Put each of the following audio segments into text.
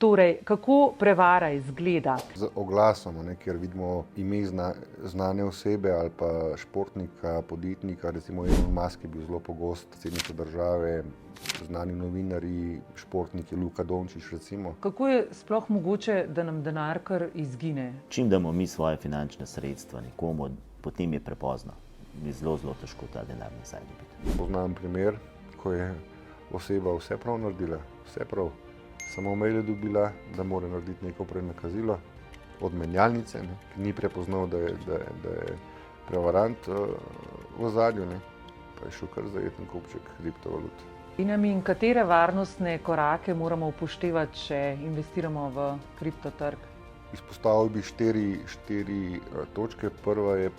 Torej, kako prevara izgleda? Z oglasom, kjer vidimo ime znane osebe ali pa športnika, podjetnika, recimo Elon Musk je bil zelo pogost, predsednik države, znani novinarji, športniki, Luka Dončić recimo. Kako je sploh mogoče, da nam denar kar izgine? Čim damo mi svoje finančne sredstva nekomu, potem je prepozno. Je zelo težko ta denar nazaj dobiti. Poznam primer, ko je oseba vse prav naredila, vse prav. Samo mail je dobila, da mora narediti neko prenakazilo od menjalnice, ki ni prepoznal, da je prevarant v ozadju, pa je šel kar zajeten kupček kriptovalut. In katere varnostne korake moramo upoštevati, če investiramo v kriptotrg? Izpostavil bi štiri točke. Prva je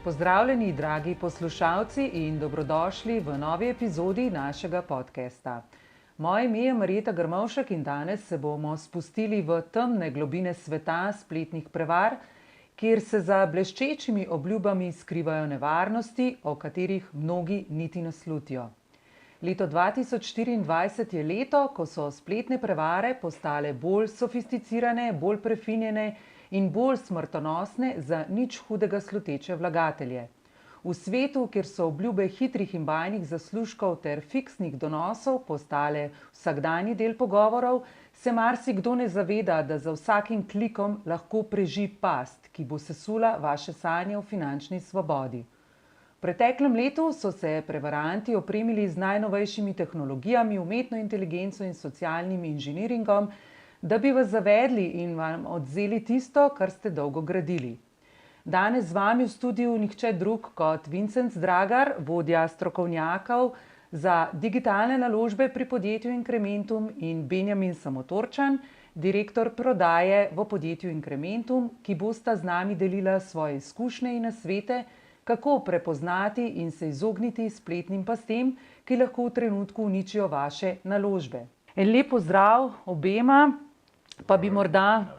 Pozdravljeni, dragi poslušalci, in dobrodošli v novi epizodi našega podcasta. Moje ime je Marjeta Grmovšek in danes se bomo spustili v temne globine sveta spletnih prevar, kjer se za bleščečimi obljubami skrivajo nevarnosti, o katerih mnogi niti ne slutijo. Leto 2024 je leto, ko so spletne prevare postale bolj sofisticirane, bolj prefinjene in bolj smrtonosne za nič hudega sluteče vlagatelje. V svetu, kjer so obljube hitrih in bajnih zaslužkov ter fiksnih donosov postale vsakdanji del pogovorov, se marsikdo ne zaveda, da za vsakim klikom lahko preži past, ki bo sesula vaše sanje o finančni svobodi. V preteklem letu so se prevaranti opremili z najnovejšimi tehnologijami, umetno inteligenco in socialnim inženiringom, da bi vas zavedli in vam odvzeli tisto, kar ste dolgo gradili. Danes z vami v studiu nihče drug kot Vincenc Dragar, vodja strokovnjakov za digitalne naložbe pri podjetju Incrementum, in Benjamin Samotorčan, direktor prodaje v podjetju Incrementum, ki bosta z nami delila svoje izkušnje in nasvete, kako prepoznati in se izogniti spletnim pastem, ki lahko v trenutku uničijo vaše naložbe. En lep pozdrav obema, pa bi morda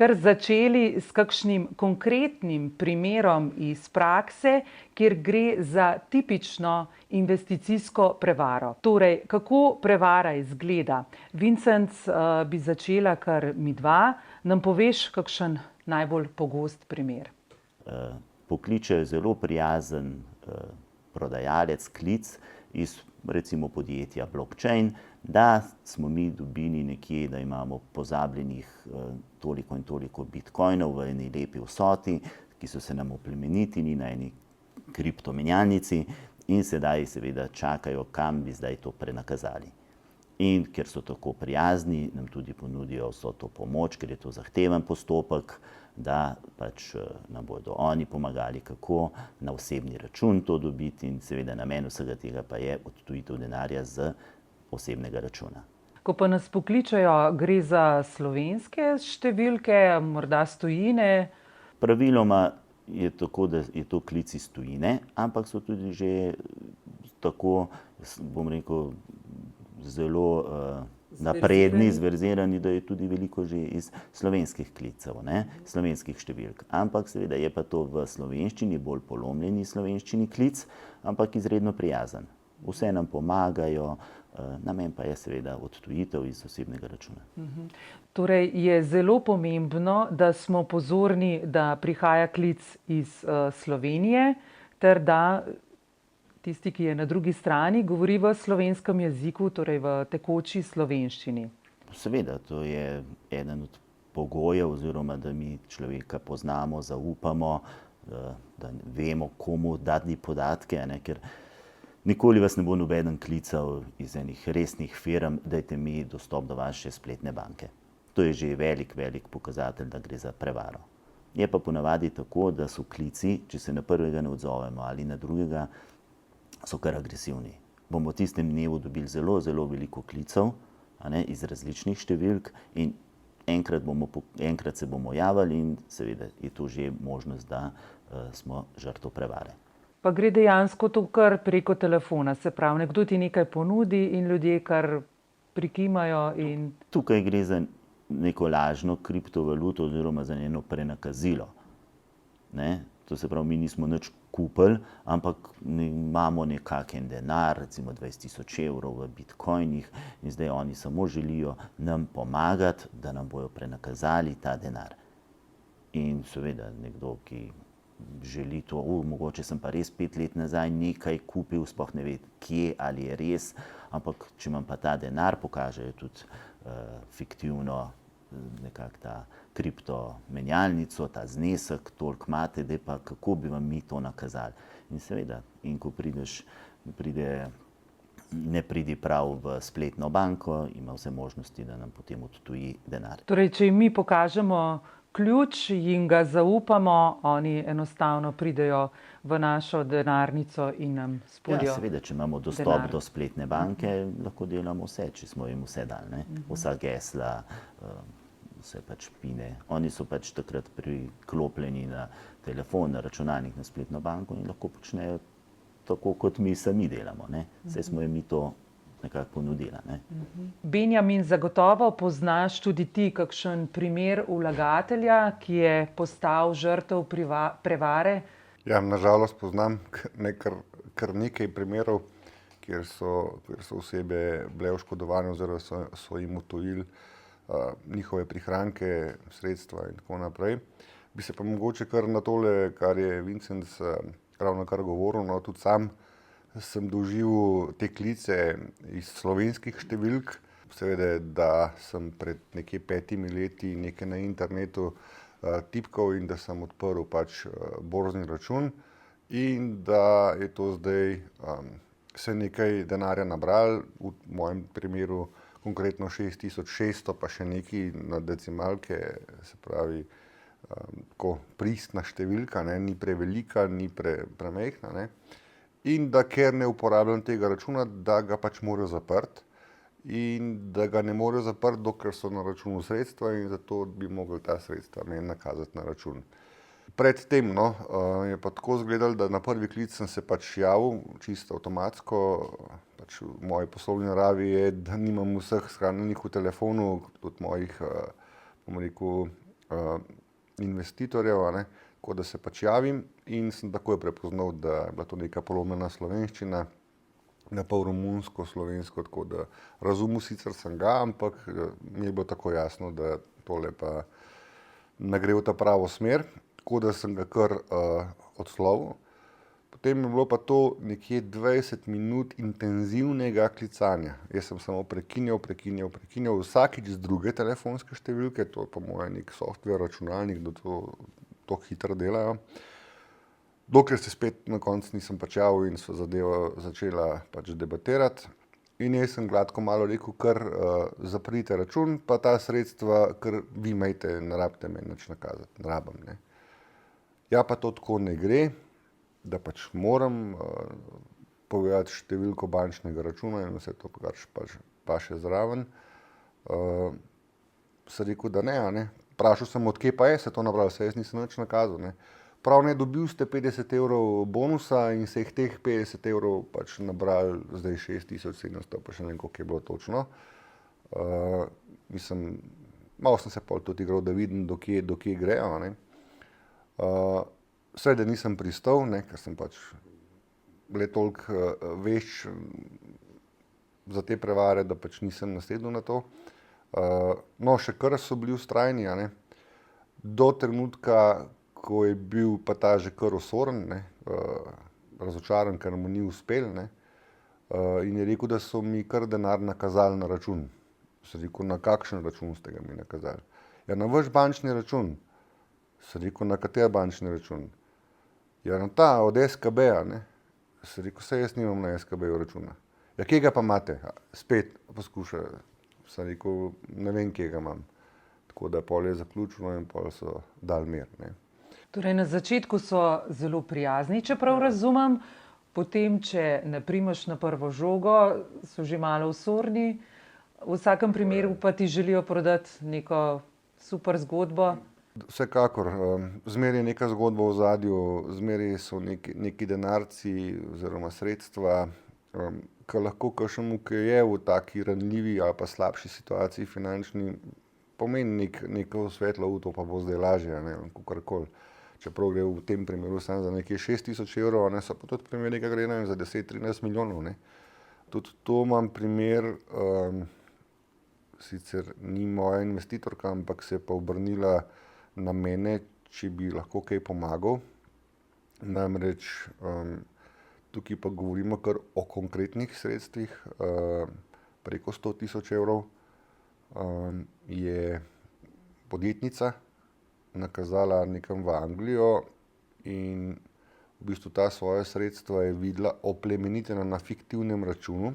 kar začeli s kakšnim konkretnim primerom iz prakse, kjer gre za tipično investicijsko prevaro. Torej, kako prevara izgleda? Vincenc, bi začela kar midva. Nam poveš kakšen najbolj pogost primer? Pokliče zelo prijazen prodajalec klic iz recimo podjetja Blockchain, da smo mi dobili nekje, da imamo pozabljenih toliko in toliko bitcoinov v eni lepi vsoti, ki so se nam oplemenitili na eni kriptomenjalnici in sedaj seveda čakajo, kam bi zdaj to prenakazali. In ker so tako prijazni, nam tudi ponudijo vso to pomoč, ker je to zahteven postopek, da pač nam bodo oni pomagali, kako na osebni račun to dobiti, in seveda namen vsega tega pa je odtujitev denarja z osebnega računa. Ko pa nas pokličejo, gre za slovenske številke, morda s tujine? Praviloma je tako, da je to klic iz tujine, ampak so tudi že tako, bom rekel, zelo napredni, zverzirani, da je tudi veliko že iz slovenskih klicev, slovenskih številk. Ampak seveda je pa to v slovenščini, bolj polomljeni slovenščini klic, ampak izredno prijazen. Vse nam pomagajo, namen pa je seveda odtujitev iz osebnega računa. Torej je zelo pomembno, da smo pozorni, da prihaja klic iz Slovenije, ter da tisti, ki je na drugi strani, govori v slovenskem jeziku, torej v tekoči slovenščini. Seveda, to je eden od pogojev, oziroma da mi človeka poznamo, zaupamo, da vemo, komu dati podatke, ker nikoli vas ne bo nobeden klical iz enih resnih firm, dajte mi dostop do vaše spletne banke. To je že velik pokazatelj, da gre za prevaro. Je pa ponavadi tako, da so klici, če se na prvega ne odzovemo ali na drugega, so kar agresivni. Bomo v tistem dnevu dobili zelo veliko klicev iz različnih številk in enkrat se bomo javili in seveda je to že možnost, da smo žrtev prevare. Pa gre dejansko to kar preko telefona, se pravi, nekdo ti nekaj ponudi in ljudje kar prikimajo in... Tukaj gre za neko lažno kriptovaluto oziroma za njeno prenakazilo. To se pravi, mi nismo nič kupili, ampak imamo nekakšen denar, recimo 20.000 evrov v bitcoinih in zdaj oni samo želijo nam pomagati, da nam bojo prenakazali ta denar. In seveda nekdo, ki želi to, mogoče sem pa res 5 let nazaj nekaj kupil, sploh ne ve, kje ali je res, ampak če imam pa ta denar, pokažejo tudi fiktivno nekako ta kriptomenjalnico, ta znesek, toliko imate, da pa kako bi vam mi to nakazali. In seveda, in ko ne pridi prav v spletno banko, ima vse možnosti, da nam potem odtuji denar. Torej, če jim mi pokažemo ključ, jim ga zaupamo, oni enostavno pridejo v našo denarnico in nam spulijo. Ja, seveda, če imamo dostop do spletne banke, lahko delamo vse, če smo jim vse dali, ne? Vsa gesla, vse pač pine. Oni so pač takrat priklopljeni na telefon, na računalnik, na spletno banko in lahko počnejo tako, kot mi sami delamo, ne? Saj smo jim mi to nekako ponudila, ne? Benjamin, zagotovo poznaš tudi ti kakšen primer vlagatelja, ki je postal žrtev prevare? Ja, nažalost poznam kar nekaj primerov, kjer so osebe bile oškodovane oziroma so jim odtujili njihove prihranke, sredstva in tako naprej. Bi se pa mogoče kar na tole, kar je Vincenc ravno kar govoril, no, tudi sam sem doživel te klice iz slovenskih številk. Seveda, da sem pred nekje 5 leti nekaj na internetu tipkal in da sem odprl pač borzni račun in da je to zdaj se nekaj denarja nabral, v mojem primeru konkretno 6.600, pa še nekaj na decimalke, se pravi, tako pristna številka, ne, ni prevelika, ni premajhna, ne. In da ker ne uporabljam tega računa, da ga pač morajo zapreti in da ga ne morejo zapreti, dokler so na računu sredstva in zato bi mogli ta sredstva meni nakazati na račun. Predtem, no, je pa tako izgledalo, da na prvi klic sem se pač javil, čisto avtomatsko, pač v moji poslovni naravi je, da nimam vseh shranjenih v telefonu, tudi mojih, bom rekel, investitorjev, ne, tako da se pač javim in sem takoj prepoznal, da je bila to neka polomljena slovenščina, na pol romunsko, slovensko, tako da razumel sicer sem ga, ampak mi je bilo tako jasno, da tole pa ne gre v ta pravo smer. Tako da sem ga kar odslovil. Potem je bilo pa to nekje 20 minut intenzivnega klicanja. Jaz sem samo prekinjal, vsakič z druge telefonske številke, to je po mojem nek software, računalnik, da to hitro delajo. Dokler se spet na koncu nisem pač javil in so zadeva začela pač debatirati. In jaz sem gladko malo rekel, kar zaprite račun, pa ta sredstva, kar vi imejte, ne rabite meni nič nakazati, ne rabim, ne. Ja, pa to tako ne gre, da pač moram povedati številko bančnega računa in vse to pa še zraven. Sem rekel, da ne, a ne. Vprašal sem, od kje pa je se to nabralo, saj jaz nisem nič nakazal, ne. Prav ne, dobil ste 50 evrov bonusa in se jih teh 50 evrov pač nabrali zdaj 6.700, pa še ne vem, koliko je bilo točno. Mislim, malo sem se pol tudi igral, da vidim, do kje grejo, ne. Seveda nisem pristal, ne, ker sem pač bile toliko vešč za te prevare, da pač nisem nasedel na to. No, še kar so bili vztrajni, a ne. Do trenutka, ko je bil pa ta že kar osoren, ne, razočaran, ker mu ni uspel, ne, in je rekel, da so mi kar denar nakazali na račun. Sem rekel, na kakšen račun ste ga mi nakazali? Ja, na vaš bančni račun. Sem rekel, na kater bančni račun? Ja, na ta, od SKB-ja, ne. Sem rekel, saj jaz nimam na SKB-ju računa. Ja, kje ga pa imate? Spet poskuša. Sem rekel, ne vem, kje ga imam. Tako da pol je zaključeno in pol so dali mir, ne. Torej, na začetku so zelo prijazni, če prav razumem, potem, če ne primeš na prvo žogo, so že malo osorni. V vsakem primeru pa ti želijo prodati neko super zgodbo. Vsekakor, zmeraj je neka zgodba v ozadju, zmeraj so neki denarci oziroma sredstva, ki lahko kakšnemu, ki je v taki ranljivi ali pa slabši situaciji finančni, pomeni neko svetlo uto, pa bo zdaj lažje, ne, kakorkoli. čeprav gre v tem primeru samo za nekje 6.000 evrov, ne, so pa tudi primeri, ki gre za 10-13 milijonov. Ne. Tudi to imam primer, sicer ni moja investitorka, ampak se je pa obrnila na mene, če bi lahko kaj pomagal. Namreč tukaj pa govorimo kar o konkretnih sredstvih, preko 100.000 evrov. Je podjetnica nakazala nekam v Anglijo in v bistvu ta svoja sredstva je videla oplemenitena na fiktivnem računu,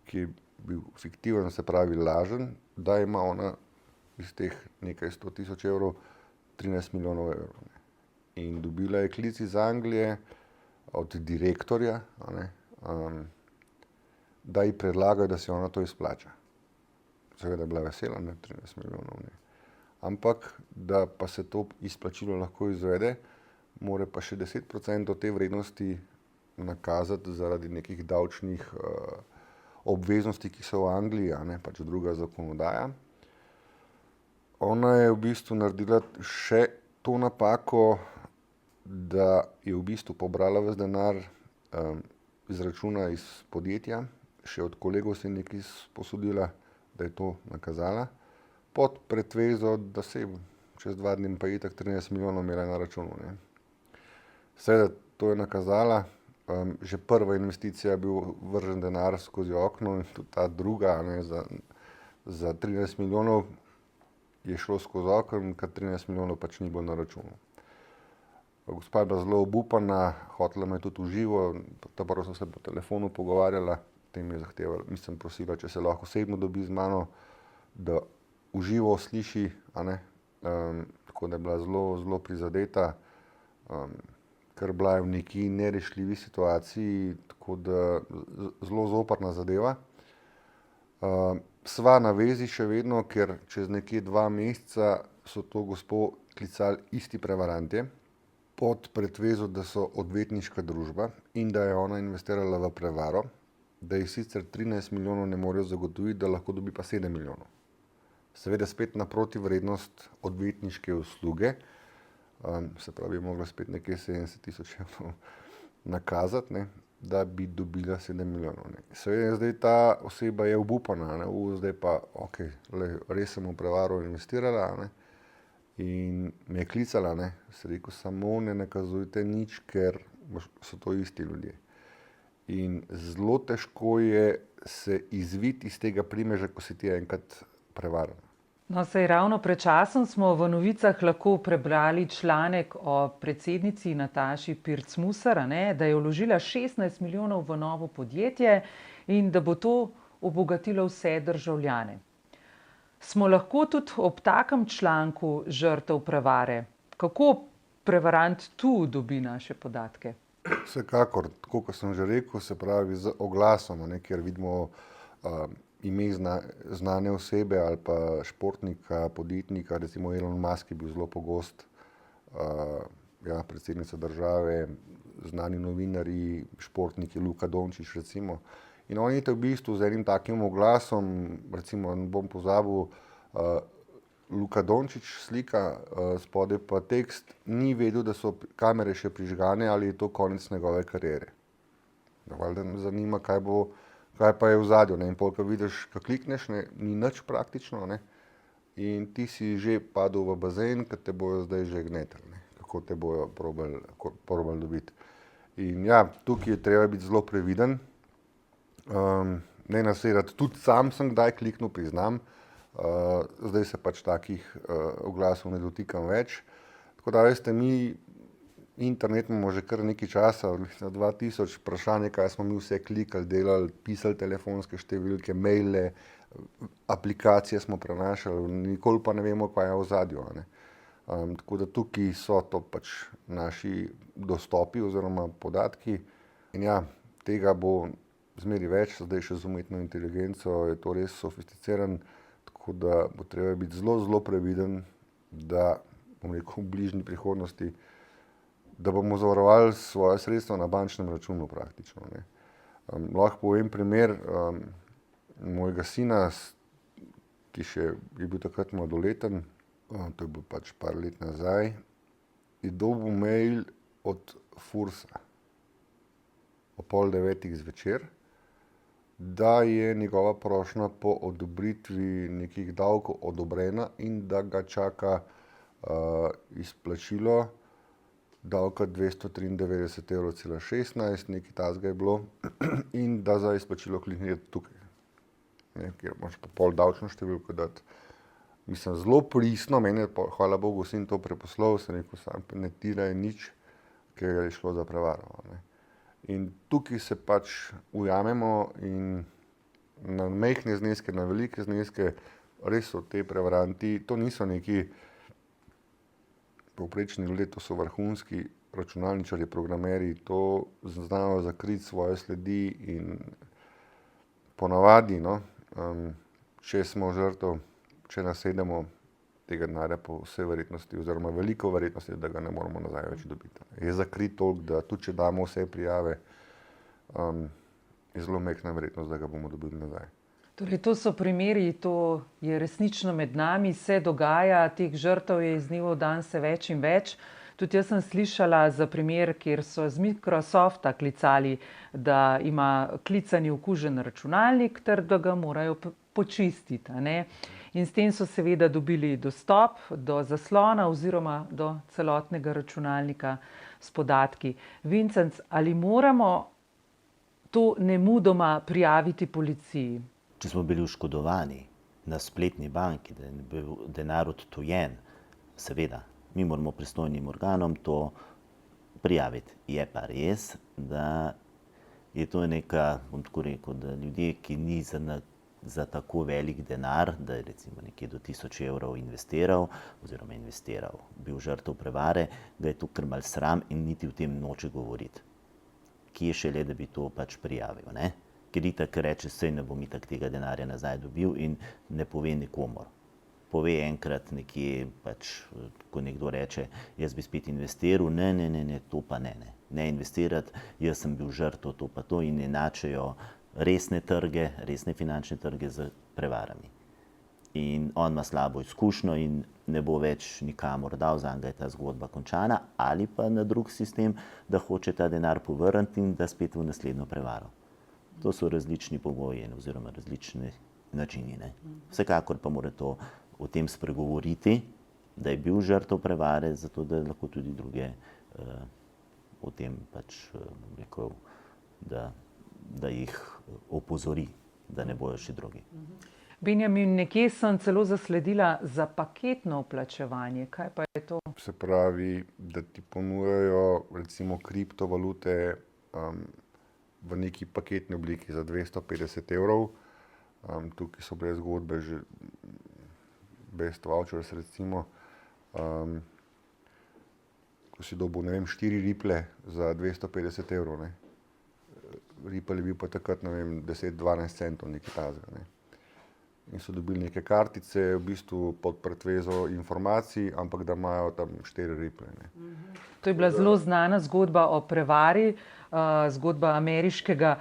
ki je bil fiktiven, se pravi lažen, da ima ona iz teh nekaj 100.000 evrov 13 milijonov evrov. In dobila je klic iz Anglije od direktorja, da ji predlagajo, da se ona to izplača. Seveda je bila vesela, 13 milijonov. Ne. Ampak, da pa se to izplačilo lahko izvede, mora pa še 10% te vrednosti nakazati zaradi nekih davčnih obveznosti, ki so v Angliji, pač druga zakonodaja. Ona je v bistvu naredila še to napako, da je v bistvu pobrala ves denar iz računa iz podjetja, še od kolegov se je nekaj posodila, da je to nakazala, pod pretvezo, da se je čez 2 dni pa itak 13 milijonov imela na računu. Ne. Seveda to je nakazala, že prva investicija je bil vržen denar skozi okno in tudi ta druga, za 13 milijonov je šlo skozi okno, ker 13 milijonov pač ni bilo na računu. Gospa je bila zelo obupana, hotela me tudi v živo, prvo so se po telefonu pogovarjala, potem je zahtevala, mislim prosila, če se lahko osebno dobi z mano, da v živo sliši, tako da je bila zelo, zelo prizadeta, ker bila je v neki nerešljivi situaciji, tako da zelo zoprna zadeva. Sva na vezi še vedno, ker čez nekje 2 meseca so to gospo klicali isti prevarantje, pod pretvezo, da so odvetniška družba in da je ona investirala v prevaro, da jih sicer 13 milijonov ne morejo zagotoviti, da lahko dobi pa 7 milijonov. Seveda spet naproti vrednost odvetniške usluge, se pravi, je mogla spet nekje 70.000 evrov nakazati, ne, da bi dobila 7 milijonov. Ne. Seveda zdaj ta oseba je obupana, zdaj pa, res sem v prevaro investirala, in me je klicala, se rekel, samo ne nakazujte nič, ker so to isti ljudje. In zelo težko je se izviti iz tega primeža, ko si ti enkrat prevaren. No, saj ravno pred časom smo v novicah lahko prebrali članek o predsednici Nataši Pirc Musar, da je vložila 16 milijonov v novo podjetje in da bo to obogatilo vse državljane. Smo lahko tudi ob takem članku žrtev prevare? Kako prevarant tu dobi naše podatke? Vsekakor, tako kot sem že rekel, se pravi z oglasom, kjer vidimo ime znane osebe ali pa športnika, podjetnika, recimo Elon Musk je bil zelo pogost, predsednica države, znani novinarji, športniki, Luka Dončić recimo. In oni v bistvu z enim takim oglasom, recimo ne bom pozabil, Luka Dončić slika, spodaj pa tekst, ni vedel, da so kamere še prižgane ali je to konec njegove kariere. Valjda me zanima, kaj pa je v zadju, in pol, ko vidiš, ko klikneš, ni nič praktično, in ti si že padel v bazen, ker te bojo zdaj že gnetili, kako te bojo probali dobiti. In tukaj je treba biti zelo previden, ne nasedati, tudi sam sem kdaj kliknil, priznam, zdaj se pač takih oglasov ne dotikam več. Tako da veste, mi internet imamo že kar nekaj časa, od leta 2000, vprašanje, kaj smo mi vse klikali, delali, pisali telefonske številke, maile, aplikacije smo prenašali, nikoli pa ne vemo, kaj je v ozadju. Tako da tukaj so to pač naši dostopi oziroma podatki in tega bo zmeri več, zdaj še z umetno inteligenco je to res sofisticiran, tako da bo treba biti zelo, zelo previden, da, bom rekel, v bližnji prihodnosti, da bomo zavarovali svoje sredstva na bančnem računu praktično. Lahko povem primer mojega sina, ki je bil takrat mladoleten, to je bil pač par let nazaj, je dobil mail od Fursa o 8:30 zvečer, da je njegova prošnja po odobritvi nekih davkov odobrena in da ga čaka izplačilo davka 293,16 €, nekaj takega je bilo, in da za izplačilo klikne tukaj, kjer moraš pa pol davčno številko dati. Mislim, zelo pristno, meni je, hvala Bogu, sin to preposlal, sem rekel, sam ne tiraj nič, ker je šlo za prevaro. Ne. In tukaj se pač ujamemo in na majhne zneske, na velike zneske, res so te prevaranti, to niso neki povprečni ljudje, to so vrhunski računalničarji, programerji, to znajo zakriti svoje sledi in ponavadi, če smo žrtev, če nasedemo tega denarja po vsej verjetnosti, oziroma veliko verjetnosti, da ga ne moramo nazaj več dobiti. Je zakrit toliko, da tudi če damo vse prijave, je zelo majhna verjetnost, da ga bomo dobili nazaj. Torej, to so primeri, to je resnično med nami, se dogaja, teh žrtev je iz dneva v dan se več in več. Tudi jaz sem slišala za primer, kjer so z Microsofta klicali, da ima klicani okužen računalnik ter da ga morajo počistiti. Ne? In s tem so seveda dobili dostop do zaslona oziroma do celotnega računalnika s podatki. Vincenc, ali moramo to nemudoma prijaviti policiji? Če smo bili oškodovani na spletni banki, da je bil denar odtujen, seveda, mi moramo pristojnim organom to prijaviti. Je pa res, da je to neka, bom tako rekel, da ljudje, ki ni za tako velik denar, da je recimo nekje do 1000 € investiral, bil žrtev prevare, da je to kar mal sram in niti o tem noče govoriti. Kje šele, da bi to pač prijavil, ne? Ker itak reče, sej ne bom itak tega denarja nazaj dobil in ne pove nikomur. Pove enkrat nekje, pač, ko nekdo reče, jaz bi spet investiral, ne, to pa ne investirati, jaz sem bil žrtev, to pa to, in enačajo resne trge, resne finančne trge z prevarami. In on ima slabo izkušnjo in ne bo več nikamor dal, zanj je ta zgodba končana, ali pa na drug sistem, da hoče ta denar povrniti in da spet v naslednjo prevaro. To so različni pogoji oziroma različni načini. Ne? Vsekakor pa mora to o tem spregovoriti, da je bil žrtev prevare, zato da lahko tudi druge o tem pač rekel, da jih opozori, da ne bojo še drugi. Benjamin, nekje sem celo zasledila za paketno vplačevanje. Kaj pa je to? Se pravi, da ti ponujajo recimo kriptovalute v neki paketni obliki za 250 €. Tukaj so bile zgodbe že Best Vouchers recimo, ko si dobil, 4 riple za 250 €. Ne. Ripple je bil pa takrat, 10-12 centov, nekaj takega. Ne. In so dobili neke kartice, v bistvu pod pretvezo informacij, ampak da imajo tam 4 riple. Ne. To je bila zelo znana zgodba o prevari, zgodba ameriškega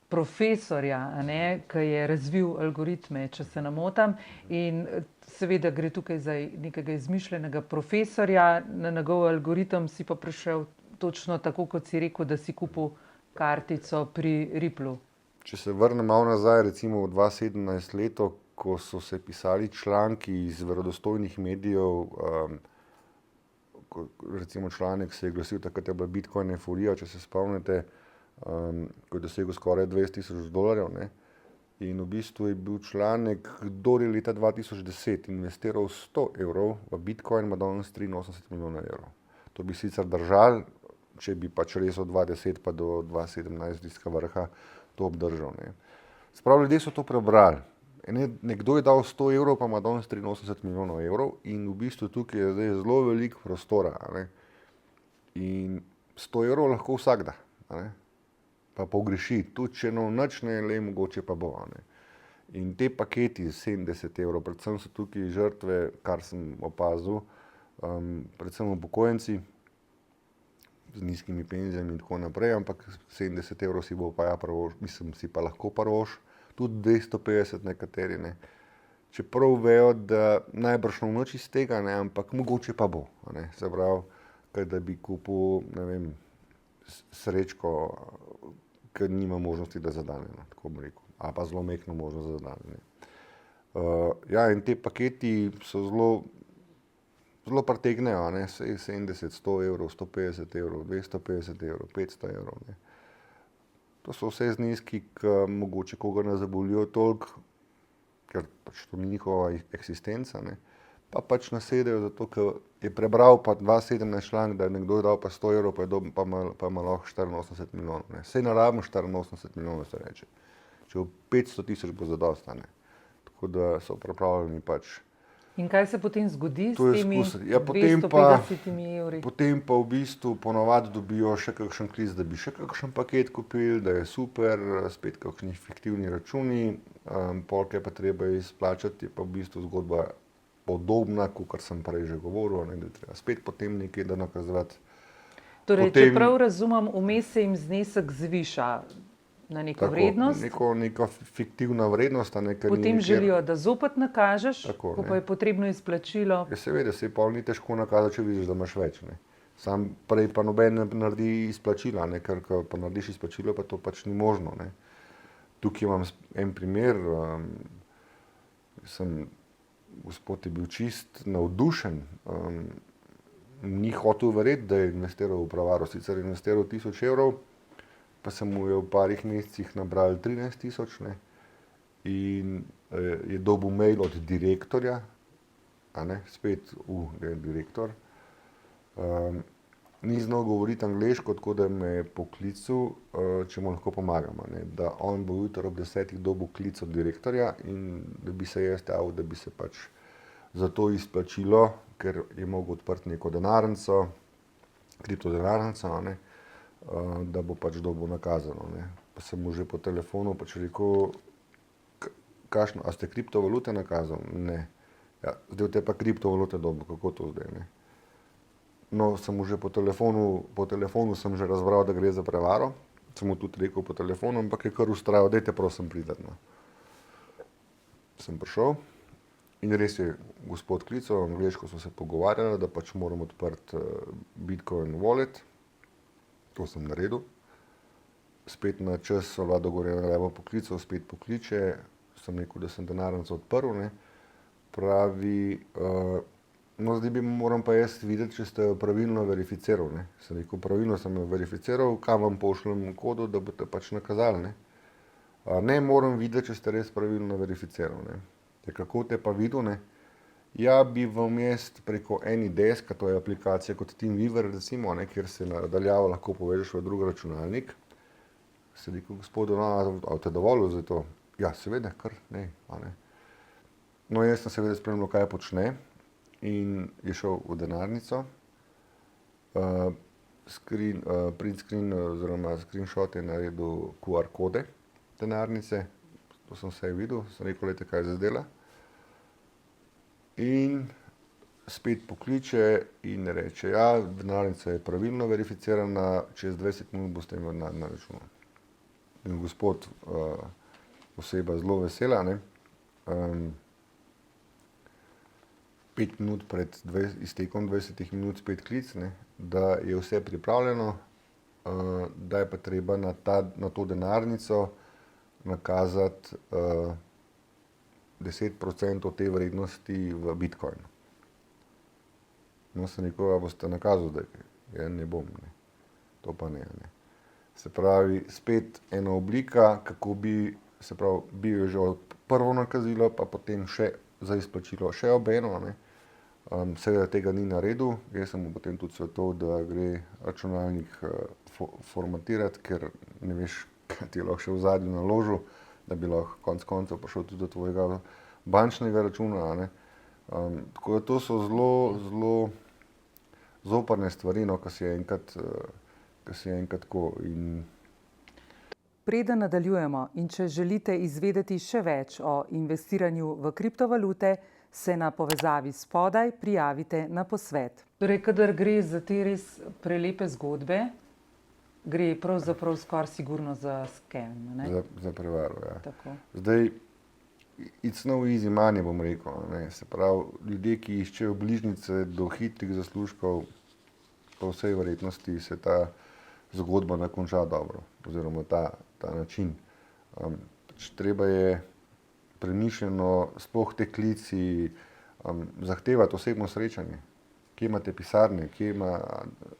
profesorja, ki je razvil algoritme, če se ne motim. In seveda gre tukaj za nekega izmišljenega profesorja, na njegov algoritem si pa prišel točno tako, kot si rekel, da si kupil kartico pri Ripplu. Če se vrnem malo nazaj, recimo v 2017 leto, ko so se pisali članki iz verodostojnih medijev, recimo članek se je glasil, takrat je bila Bitcoin euforija, če se spomnite, ko je dosegel skoraj $20,000, ne. In v bistvu je bil članek, kdor je leta 2010 investiral 100 € v Bitcoin, ima danes 83 milijonov €. To bi sicer držal, če bi pač res od 2010 pa do 2017 diska vrha to obdržal. Ne. Sprav, ljudje so to prebrali. Nekdo je dal 100 € pa ima danes 83 milijonov € in v bistvu tukaj je zdaj zelo veliko prostora. Ne. In 100 € lahko vsak da. Ne. Pa pogreši, tudi če nič ne le, mogoče pa bo. Ne. In te paketi 70 €, predvsem so tukaj žrtve, kar sem opazil, predvsem upokojenci z nizkimi penzijami in tako naprej, ampak 70 € si bo pa si pa lahko privoščil, tudi 250 nekateri, ne. Čeprav vejo, da najbrž ne nič iz tega, ne, ampak mogoče pa bo. Ne. Se pravi, kot da bi kupil, ne vem, srečko, ki nima možnosti, da zadane, no, tako bom rekel, ali pa zelo mehko možnost za zadane. Ja, in te paketi so zelo pritegnejo, ne, 70, 100 evrov, 150 evrov, 250 evrov, 500 evrov, ne. To so vse zneski, ki mogoče koga ne zabolijo toliko, ker pač to ni njihova eksistenca, ne. Pa pač nasedejo zato, ker je prebral pa 2017 članek, da je nekdo dal pa 100 evrov, pa ima lahko 84 milijonov, ne. Saj ne rabimo 84 milijonov, se reče. Če bo 500 tisoč bo zadosta, ne. Tako da so pripravljeni pač. In kaj se potem zgodi s temi ja, 250 evri? Potem pa v bistvu ponavadi dobijo še kakšen klic, da bi še kakšen paket kupili, da je super, spet kakšni fiktivni računi, pol, kaj pa treba izplačati, je pa v bistvu zgodba podobna, kot sem prej že govoril, ne, da je treba spet potem nekaj da nakazovati. Torej, če prav razumem, vmes se jim znesek zviša na neko vrednost. Neka fiktivna vrednost. Potem želijo, da zopet nakažeš, tako, ko pa je potrebno izplačilo. Ja, seveda, se pol ni težko nakazati, če vidiš, da imaš več, ne. Sam prej pa noben ne naredi izplačila, ne, ker ko pa narediš izplačilo, pa to pač ni možno, ne. Tukaj imam en primer, gospod je bil čist navdušen, ni hotel verjeti, da je investiral v Pravaro, sicer je investiral 1000 evrov, pa se mu je v parih mesecih nabrali 13 tisoč, ne, in je dobil mail od direktorja, a ne, spet, da je direktor, ni znal govoriti angleško, tako da me je poklical, če mu lahko pomagam, a ne, da on bo jutri ob 10 dobil klic od direktorja in da bi se jaz javil, da bi se pač za to izplačilo, ker je mogel odprti neko denarnico, kriptodenarnico, a ne, da bo pač dobil nakazano, ne. Pa sem mu že po telefonu pač rekel, kakšno, a ste kriptovalute nakazal? Ne. Ja, zdaj te pa kriptovalute dobil, kako to zdaj, ne. No, sem mu že po telefonu sem že razbral, da gre za prevaro, sem mu tudi rekel po telefonu, ampak je kar vztrajal, dajte prosim priti, no. Sem prišel in res je gospod klical, angleško smo se pogovarjali, da pač moram odpreti Bitcoin wallet. To sem naredil. Spet na čas sva dogovorjena, da bo poklical, spet pokliče, sem rekel, da sem denarnico odprl, ne. Pravi, no, zdaj moram pa jaz videti, če ste jo pravilno verificiral, ne. Sem rekel, pravilno sem jo verificiral, kam vam pošljem kodo, da boste pač nakazali, ne. Ne, moram videti, če ste res pravilno verificiral, ne. Ja, kako te pa videl, ne? Ja, bi vam jaz preko AnyDesk, to je aplikacija kot TeamViewer, recimo, ne, kjer se nadaljavo lahko povežeš v drug računalnik. Se rekel, gospodu, no, a te dovolil za to? Ja, seveda, kar, ne, a ne. No, jaz sem seveda spremljal, kaj počne in je šel v denarnico, print screen oziroma screenshot je naredil QR kode denarnice, to sem vse videl, sem rekel, glejte, kaj zdaj dela. In spet pokliče in reče, ja, denarnica je pravilno verificirana, čez 20 minut boste imeli denar na računu. In gospod, oseba zelo vesela, ne, 5 minut pred iztekom 20 minut spet klic, ne, da je vse pripravljeno, da je pa treba na to denarnico nakazati 10% te vrednosti v Bitcoinu. No, sem rekel, a boste nakazali zdaj? Ja, ne bom, ne. To pa ne, ne. Se pravi, spet ena oblika, kako bi jo že prvo nakazilo, pa potem še za izplačilo še ob eno, ne. Seveda tega ni naredil, jaz sem mu potem tudi svetoval, da gre računalnik formatirati, ker ne veš, kaj ti je lahko še v zadnji naložil, da bi lahko konec koncev prišel tudi do tvojega bančnega računa, a ne. Tako da to so zelo zoprne stvari, no, ko si enkrat tako in... Preden nadaljujemo in če želite izvedeti še več o investiranju v kriptovalute, se na povezavi spodaj prijavite na posvet. Torej, kadar gre za te res prelepe zgodbe, gre pravzaprav skoraj sigurno za scam, ne? Za prevaro, ja. Tako. Zdaj, it's no easy money, bom rekel, ne. Se pravi, ljudje, ki iščejo bližnjice do hitrih zaslužkov, po vsej verjetnosti se ta zgodba ne konča dobro, oziroma ta način. Treba je premišljeno, sploh te klici, zahtevati osebno srečanje. Kje imate pisarne,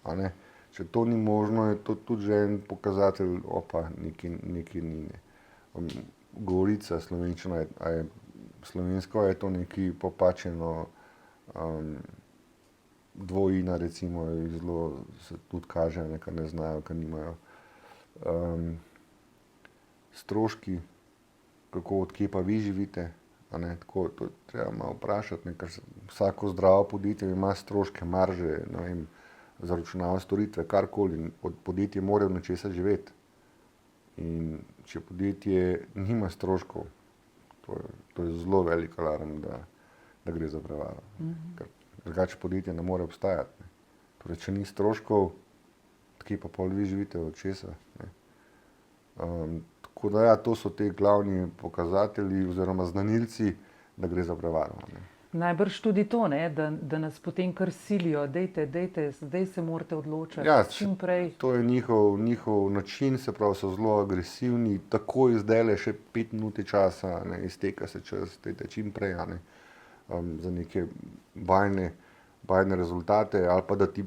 a ne. Če to ni možno, je to tudi že en pokazatelj, nekaj ni. Govorica slovenščina, a je slovensko, je to nekaj popačeno, dvojina recimo, zelo se tudi kaže, ker ne znajo, ker nimajo. Stroški, od kje pa vi živite, a ne, tako, to treba malo vprašati, ker vsako zdravo podjetje ima stroške, marže, ne vem, zaračunava storitve, karkoli, podjetje mora od nečesa živeti. In če podjetje nima stroškov, to je zelo velik alarm, da gre za prevaro. Ker drugače podjetje ne more obstajati. Torej, če ni stroškov, kje pa pol vi živite, od česa, ne. Tako da ja, to so te glavni pokazatelji oziroma znanilci, da gre za prevaro, ne. Najbrž tudi to, ne, da nas potem kar silijo, dejte, zdaj se morate odločiti, Ja, čim prej. to je njihov način, se pravi, so zelo agresivni, takoj zdajle še 5 minut časa, ne, izteka se čas, dajte čim prej, a ne, za neke bajne rezultate, ali pa da ti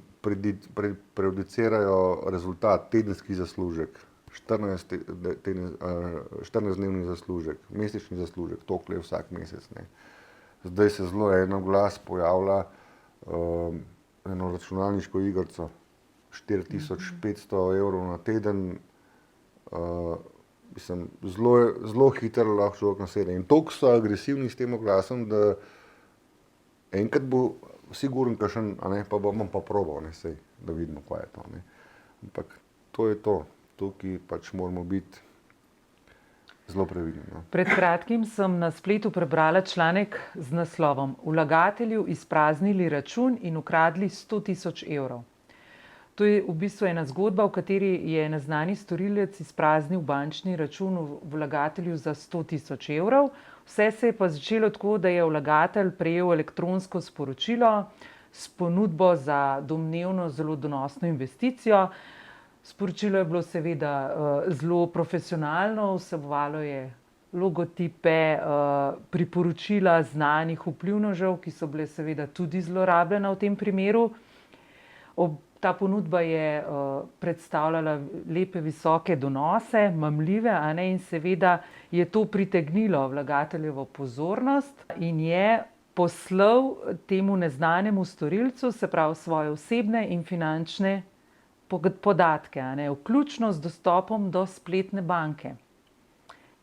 prejudicirajo rezultat, tedenski zaslužek, 14-dnevni zaslužek, mesečni zaslužek, toliko je vsak mesec, ne. Zdaj se zelo eno glas pojavlja, eno računalniško igrico, 4500 evrov na teden, mislim, zelo hitro lahko človek nasede. In toliko so agresivni s tem oglasom, da enkrat bo sigurno kakšen, a ne, pa bom pa probal, ne, sej, da vidimo, kaj je to, ne. Ampak to je to. Tukaj pač moramo biti zelo previdni, no. Pred kratkim sem na spletu prebrala članek z naslovom Vlagatelju izpraznili račun in ukradli 100 000 evrov. To je v bistvu ena zgodba, v kateri je neznani storilec izpraznil bančni račun vlagatelju za 100 000 evrov. Vse se je pa začelo tako, da je vlagatelj prejel elektronsko sporočilo s ponudbo za domnevno zelo donosno investicijo. Sporočilo je bilo seveda zelo profesionalno, vsebovalo je logotipe, priporočila znanih vplivnežev, ki so bile seveda tudi zlorabljene v tem primeru. Ta ponudba je predstavljala lepe, visoke donose, mamljive, a ne, in seveda je to pritegnilo vlagateljevo pozornost in je poslal temu neznanemu storilcu, se pravi, svoje osebne in finančne podatke, a ne, vključno z dostopom do spletne banke.